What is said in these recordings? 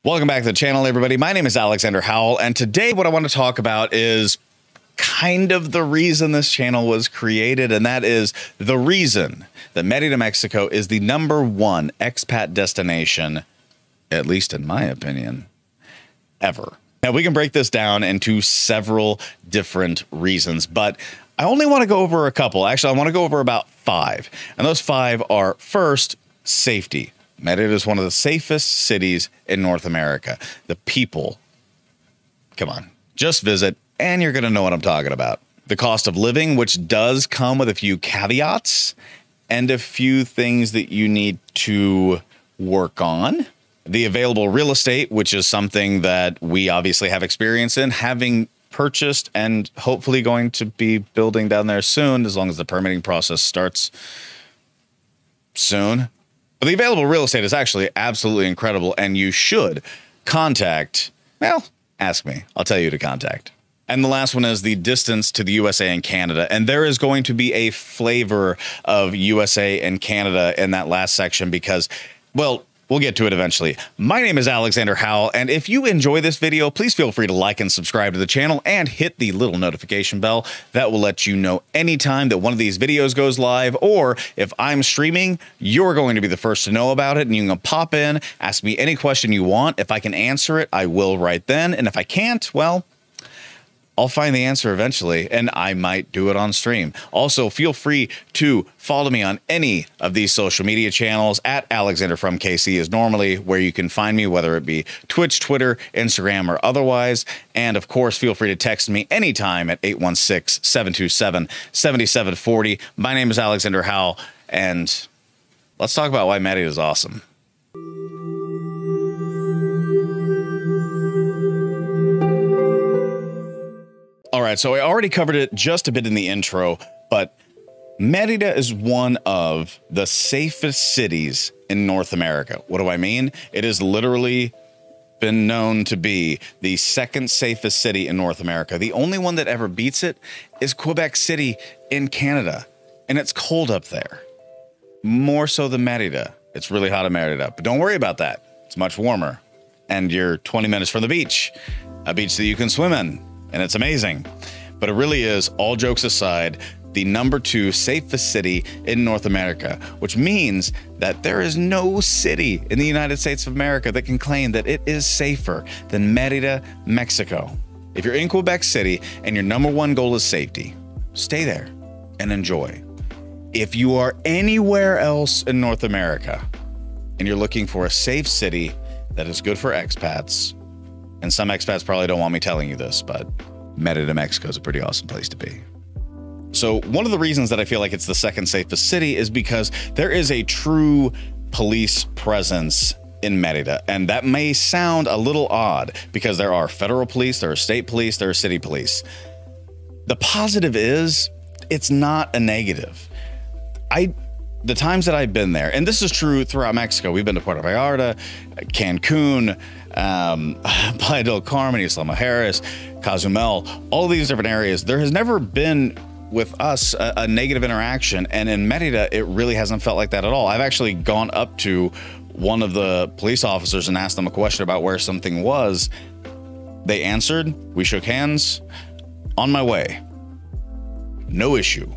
Welcome back to the channel, everybody. My name is Alexander Howell, and today what I want to talk about is kind of the reason this channel was created, and that is the reason that Merida, Mexico is the #1 expat destination, at least in my opinion, ever. Now, we can break this down into several different reasons, but I only want to go over a couple. Actually, I want to go over about 5, and those 5 are: first, safety. Merida is one of the safest cities in North America. The people, come on, just visit and you're going to know what I'm talking about. The cost of living, which does come with a few caveats and a few things that you need to work on. The available real estate, which is something that we obviously have experience in, having purchased and hopefully going to be building down there soon, as long as the permitting process starts soon. But the available real estate is actually absolutely incredible, and you should contact, well, ask me. I'll tell you to contact. And the last one is the distance to the USA and Canada. And there is going to be a flavor of USA and Canada in that last section because, well, we'll get to it eventually. My name is Alexander Howell, and if you enjoy this video, please feel free to like and subscribe to the channel and hit the little notification bell. That will let you know anytime that one of these videos goes live, or if I'm streaming, you're going to be the first to know about it, and you can pop in, ask me any question you want. If I can answer it, I will right then, and if I can't, well, I'll find the answer eventually, and I might do it on stream. Also, feel free to follow me on any of these social media channels. At Alexander from KC is normally where you can find me, whether it be Twitch, Twitter, Instagram, or otherwise. And of course, feel free to text me anytime at 816-727-7740. My name is Alexander Howell, and let's talk about why Merida is awesome. All right, so I already covered it just a bit in the intro, but Merida is one of the safest cities in North America. What do I mean? It has literally been known to be the 2nd safest city in North America. The only one that ever beats it is Quebec City in Canada, and it's cold up there. More so than Merida. It's really hot in Merida, but don't worry about that. It's much warmer, and you're 20 minutes from the beach, a beach that you can swim in. And it's amazing. But it really is, all jokes aside, the #2 safest city in North America, which means that there is no city in the United States of America that can claim that it is safer than Merida, Mexico. If you're in Quebec City and your #1 goal is safety, stay there and enjoy. If you are anywhere else in North America and you're looking for a safe city that is good for expats, and some expats probably don't want me telling you this, but Merida, Mexico is a pretty awesome place to be. So one of the reasons that I feel like it's the 2nd safest city is because there is a true police presence in Merida. And that may sound a little odd because there are federal police, there are state police, there are city police. The positive is it's not a negative. The times that I've been there, and this is true throughout Mexico, we've been to Puerto Vallarta, Cancun, Playa del Carmen, Isla Mujeres, Cozumel, all of these different areas. There has never been with us a negative interaction, and in Merida, it really hasn't felt like that at all. I've actually gone up to one of the police officers and asked them a question about where something was. They answered, we shook hands, on my way. No issue.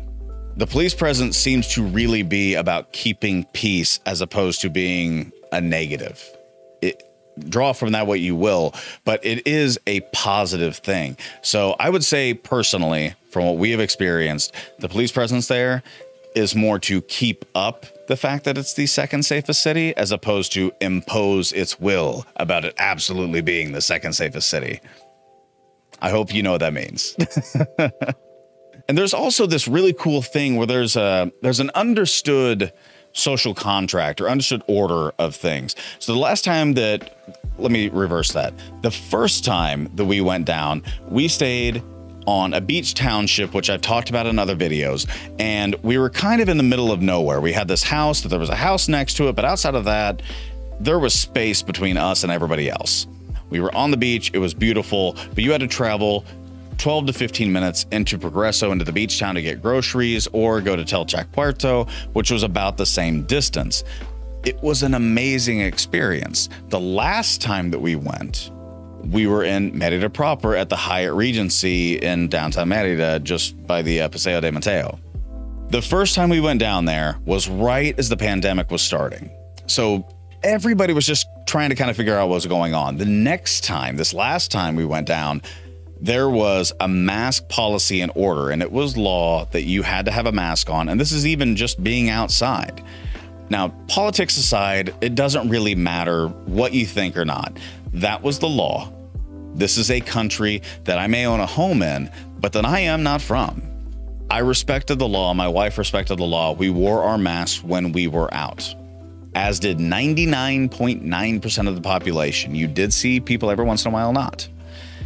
The police presence seems to really be about keeping peace as opposed to being a negative. Draw from that what you will, but it is a positive thing. So I would say personally, from what we have experienced, the police presence there is more to keep up the fact that it's the 2nd safest city as opposed to impose its will about it absolutely being the 2nd safest city. I hope you know what that means. And there's also this really cool thing where there's an understood social contract or understood order of things. So the last time that, let me reverse that. The first time that we went down, we stayed on a beach township, which I've talked about in other videos, and we were kind of in the middle of nowhere. We had this house, there was a house next to it, but outside of that, there was space between us and everybody else. We were on the beach, it was beautiful, but you had to travel 12 to 15 minutes into Progreso, into the beach town to get groceries, or go to Telchac Puerto, which was about the same distance. It was an amazing experience. The last time that we went, we were in Merida proper at the Hyatt Regency in downtown Merida, just by the Paseo de Mateo. The first time we went down there was right as the pandemic was starting. So everybody was just trying to kind of figure out what was going on. The next time, this last time we went down, there was a mask policy in order, and it was law that you had to have a mask on. And this is even just being outside. Now, politics aside, it doesn't really matter what you think or not. That was the law. This is a country that I may own a home in, but that I am not from. I respected the law. My wife respected the law. We wore our masks when we were out, as did 99.9% of the population. You did see people every once in a while not.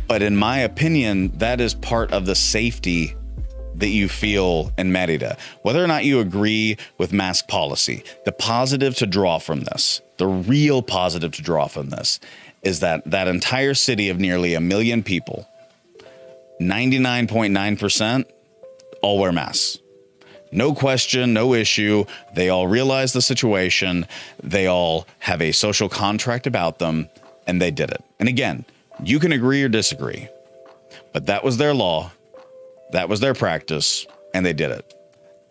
But in my opinion, that is part of the safety that you feel in Merida. Whether or not you agree with mask policy, the positive to draw from this, the real positive to draw from this, is that that entire city of nearly 1 million people, 99.9%, all wear masks. No question, no issue. They all realize the situation. They all have a social contract about them, and they did it. And again, you can agree or disagree, but that was their law. That was their practice, and they did it.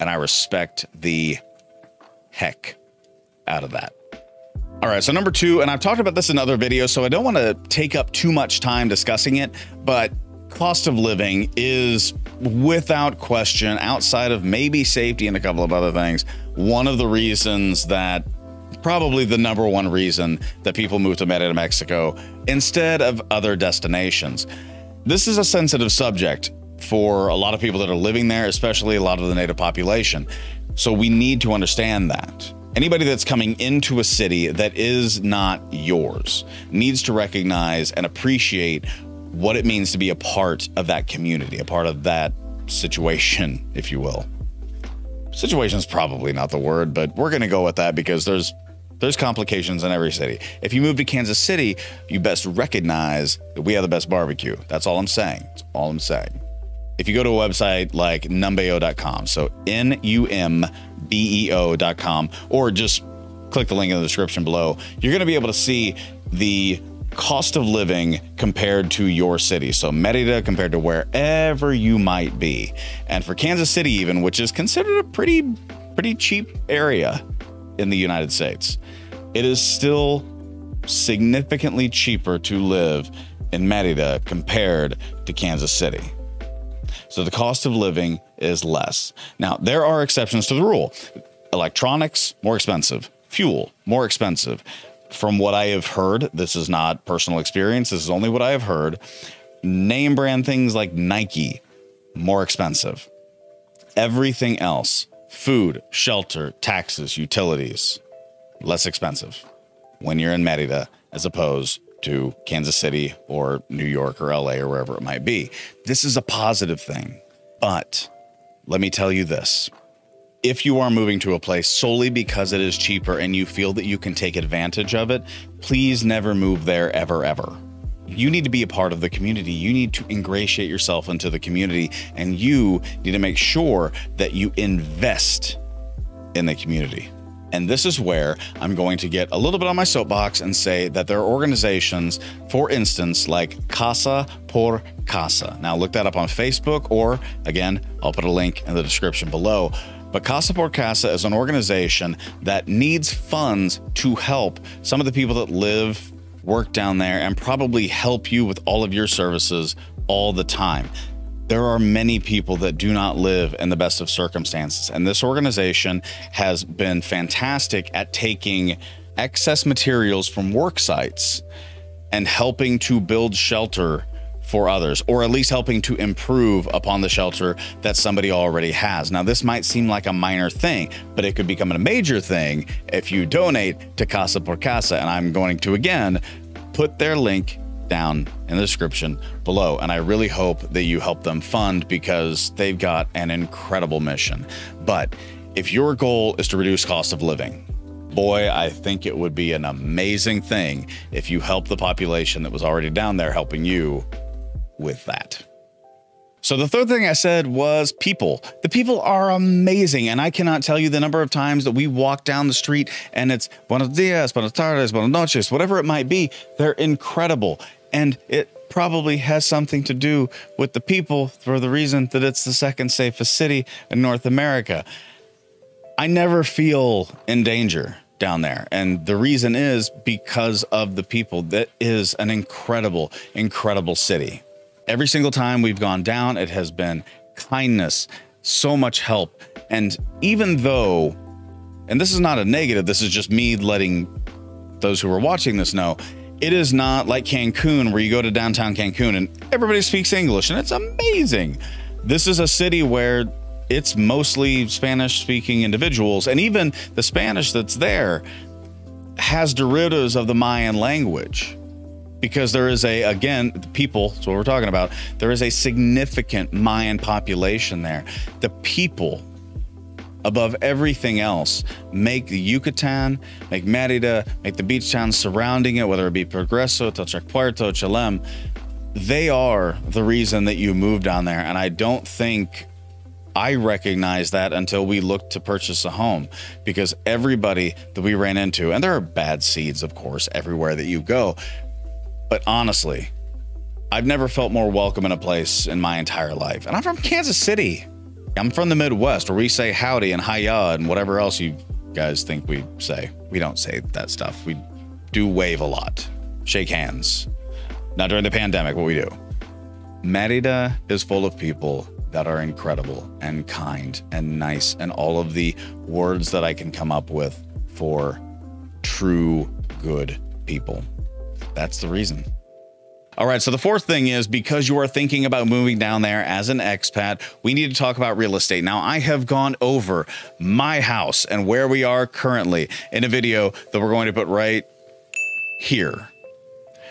And I respect the heck out of that. All right, so number 2, and I've talked about this in other videos, so I don't want to take up too much time discussing it, but cost of living is, without question, outside of maybe safety and a couple of other things, one of the reasons that, probably the number one reason that people move to Merida, Mexico, instead of other destinations. This is a sensitive subject for a lot of people that are living there, especially a lot of the native population. So we need to understand that. Anybody that's coming into a city that is not yours needs to recognize and appreciate what it means to be a part of that community, a part of that situation, if you will. Situation is probably not the word, but we're going to go with that because there's complications in every city. If you move to Kansas City, you best recognize that we have the best barbecue. That's all I'm saying. That's all I'm saying. If you go to a website like numbeo.com, so numbeo.com, or just click the link in the description below, you're going to be able to see the cost of living compared to your city. So Merida compared to wherever you might be. And for Kansas City even, which is considered a pretty cheap area in the United States, it is still significantly cheaper to live in Merida compared to Kansas City. So the cost of living is less. Now, there are exceptions to the rule. Electronics, more expensive. Fuel, more expensive. From what I have heard, this is not personal experience, this is only what I have heard, name brand things like Nike, more expensive. Everything else, food, shelter, taxes, utilities, less expensive when you're in Merida as opposed to Kansas City or New York or LA or wherever it might be. This is a positive thing. But let me tell you this. If you are moving to a place solely because it is cheaper and you feel that you can take advantage of it, please never move there ever, ever. You need to be a part of the community. You need to ingratiate yourself into the community, and you need to make sure that you invest in the community. And this is where I'm going to get a little bit on my soapbox and say that there are organizations, for instance, like Casa por Casa. Now look that up on Facebook, or again, I'll put a link in the description below. But Casa por Casa is an organization that needs funds to help some of the people that live, work down there, and probably help you with all of your services all the time. There are many people that do not live in the best of circumstances, and this organization has been fantastic at taking excess materials from work sites and helping to build shelter for others, or at least helping to improve upon the shelter that somebody already has. Now, this might seem like a minor thing, but it could become a major thing if you donate to Casa por Casa, and I'm going to, again, put their link down in the description below. And I really hope that you help them fund, because they've got an incredible mission. But if your goal is to reduce cost of living, boy, I think it would be an amazing thing if you help the population that was already down there helping you with that. So the third thing I said was people. The people are amazing. And I cannot tell you the number of times that we walk down the street and it's buenos dias, buenas tardes, buenas noches, whatever it might be. They're incredible. And it probably has something to do with the people for the reason that it's the second safest city in North America. I never feel in danger down there. And the reason is because of the people. That is an incredible, incredible city. Every single time we've gone down, it has been kindness, so much help. And even though, and this is not a negative, this is just me letting those who are watching this know, it is not like Cancun, where you go to downtown Cancun and everybody speaks English and it's amazing. This is a city where it's mostly Spanish-speaking individuals, and even the Spanish that's there has derivatives of the Mayan language, because there is again, people, that's what we're talking about, there is a significant Mayan population there. The people, above everything else, make the Yucatan, make Merida, make the beach towns surrounding it, whether it be Progreso, Puerto, Chalem. They are the reason that you move down there, and I don't think I recognized that until we looked to purchase a home, because everybody that we ran into, and there are bad seeds, of course, everywhere that you go, but honestly, I've never felt more welcome in a place in my entire life. And I'm from Kansas City. I'm from the Midwest, where we say howdy and hiya and whatever else you guys think we say. We don't say that stuff. We do wave a lot, shake hands. Not during the pandemic, but we do. Merida is full of people that are incredible and kind and nice, and all of the words that I can come up with for true good people. That's the reason. All right, so the fourth thing is, because you are thinking about moving down there as an expat, we need to talk about real estate. Now, I have gone over my house and where we are currently in a video that we're going to put right here.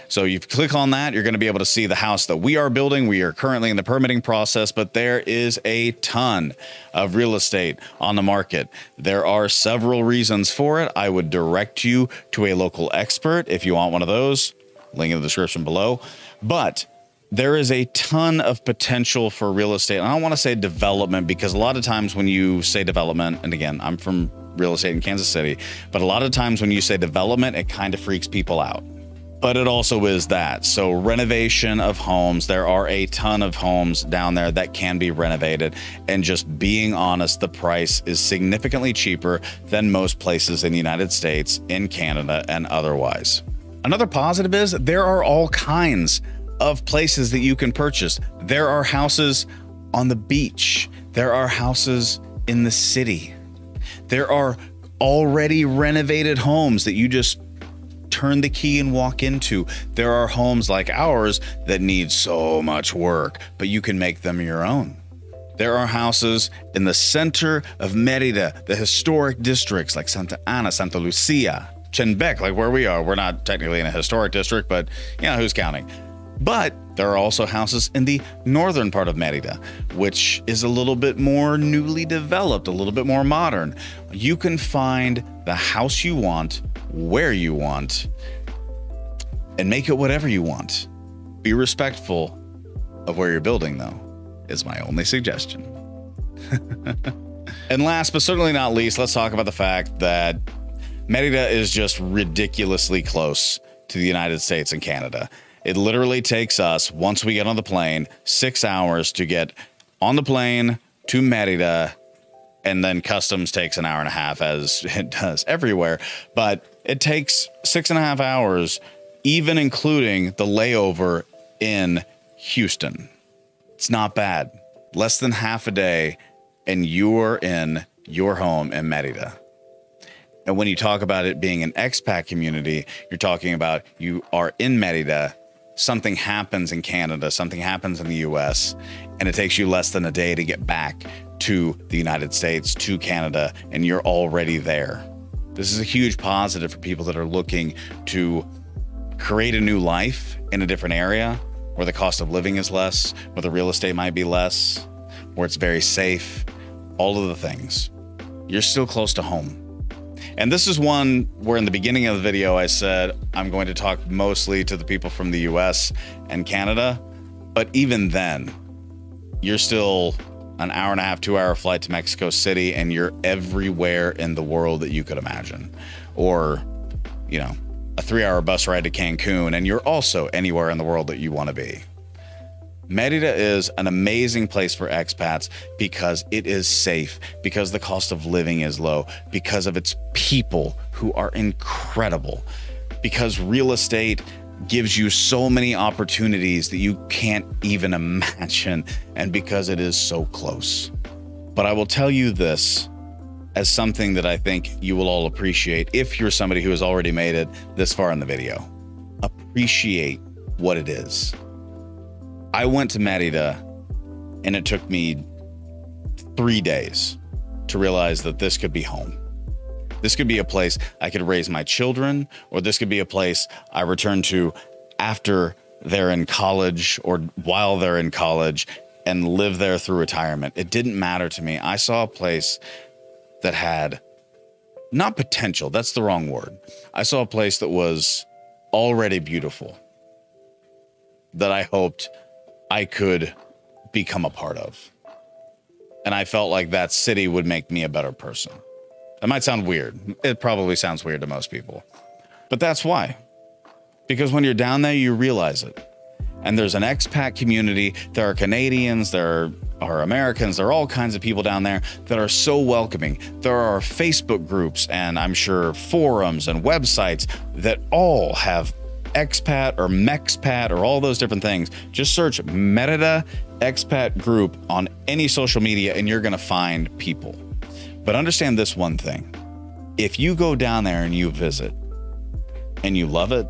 So you click on that, you're going to be able to see the house that we are building. We are currently in the permitting process, but there is a ton of real estate on the market. There are several reasons for it. I would direct you to a local expert if you want one of those. Link in the description below. But there is a ton of potential for real estate. And I don't want to say development, because a lot of times when you say development, and again, I'm from real estate in Kansas City, but a lot of times when you say development, it kind of freaks people out. But it also is that. So renovation of homes, there are a ton of homes down there that can be renovated. And just being honest, the price is significantly cheaper than most places in the United States, in Canada, and otherwise. Another positive is there are all kinds of places that you can purchase. There are houses on the beach. There are houses in the city. There are already renovated homes that you just turn the key and walk into. There are homes like ours that need so much work, but you can make them your own. There are houses in the center of Merida, the historic districts like Santa Ana, Santa Lucia, Chenbec, like where we are. We're not technically in a historic district, but you know, who's counting? But there are also houses in the northern part of Merida, which is a little bit more newly developed, a little bit more modern. You can find the house you want, where you want, and make it whatever you want. Be respectful of where you're building, though, is my only suggestion. And last but certainly not least, let's talk about the fact that Merida is just ridiculously close to the United States and Canada. It literally takes us, once we get on the plane, 6 hours to get on the plane to Merida, and then customs takes an hour and a half, as it does everywhere. But it takes 6.5 hours, even including the layover in Houston. It's not bad. Less than half a day, and you're in your home in Merida. And when you talk about it being an expat community, you're talking about you are in Merida, something happens in Canada, something happens in the US, and it takes you less than a day to get back to the United States, to Canada, and you're already there. This is a huge positive for people that are looking to create a new life in a different area where the cost of living is less, where the real estate might be less, where it's very safe, all of the things. You're still close to home. And this is one where in the beginning of the video, I said, I'm going to talk mostly to the people from the US and Canada. But even then, you're still an hour and a half, 2 hour flight to Mexico City, and you're everywhere in the world that you could imagine. Or, you know, a 3-hour bus ride to Cancun, and you're also anywhere in the world that you want to be. Merida is an amazing place for expats because it is safe, because the cost of living is low, because of its people who are incredible, because real estate gives you so many opportunities that you can't even imagine, and because it is so close. But I will tell you this as something that I think you will all appreciate if you're somebody who has already made it this far in the video. Appreciate what it is. I went to Merida and it took me 3 days to realize that this could be home. This could be a place I could raise my children, or this could be a place I return to after they're in college or while they're in college and live there through retirement. It didn't matter to me. I saw a place that had not potential, that's the wrong word. I saw a place that was already beautiful, that I hoped I could become a part of. And I felt like that city would make me a better person. That might sound weird. It probably sounds weird to most people. But that's why. Because when you're down there, you realize it. And there's an expat community. There are Canadians, there are Americans, there are all kinds of people down there that are so welcoming. There are Facebook groups and I'm sure forums and websites that all have expat or mexpat or all those different things. Just search Merida expat group on any social media and you're going to find people. But understand this one thing. If you go down there and you visit and you love it,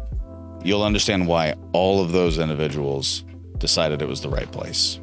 you'll understand why all of those individuals decided it was the right place.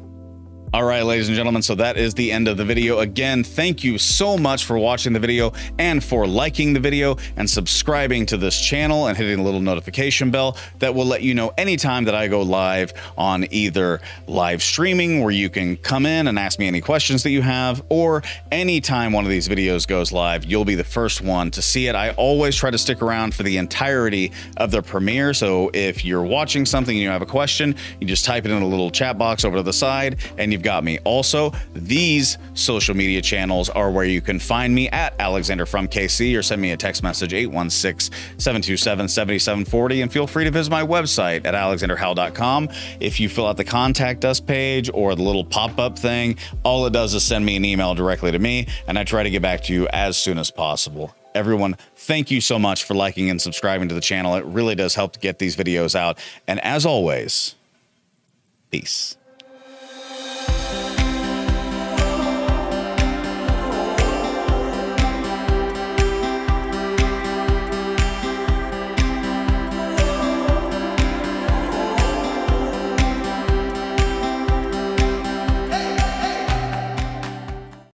All right, ladies and gentlemen, so that is the end of the video. Again, thank you so much for watching the video and for liking the video and subscribing to this channel and hitting the little notification bell that will let you know anytime that I go live on either live streaming where you can come in and ask me any questions that you have, or anytime one of these videos goes live, you'll be the first one to see it. I always try to stick around for the entirety of the premiere. So if you're watching something and you have a question, you just type it in a little chat box over to the side and you've got me. Also, these social media channels are where you can find me at Alexander from KC, or send me a text message 816-727-7740, and feel free to visit my website at alexanderhowell.com. If you fill out the contact us page or the little pop-up thing, all it does is send me an email directly to me, and I try to get back to you as soon as possible. Everyone, thank you so much for liking and subscribing to the channel. It really does help to get these videos out. And as always, peace.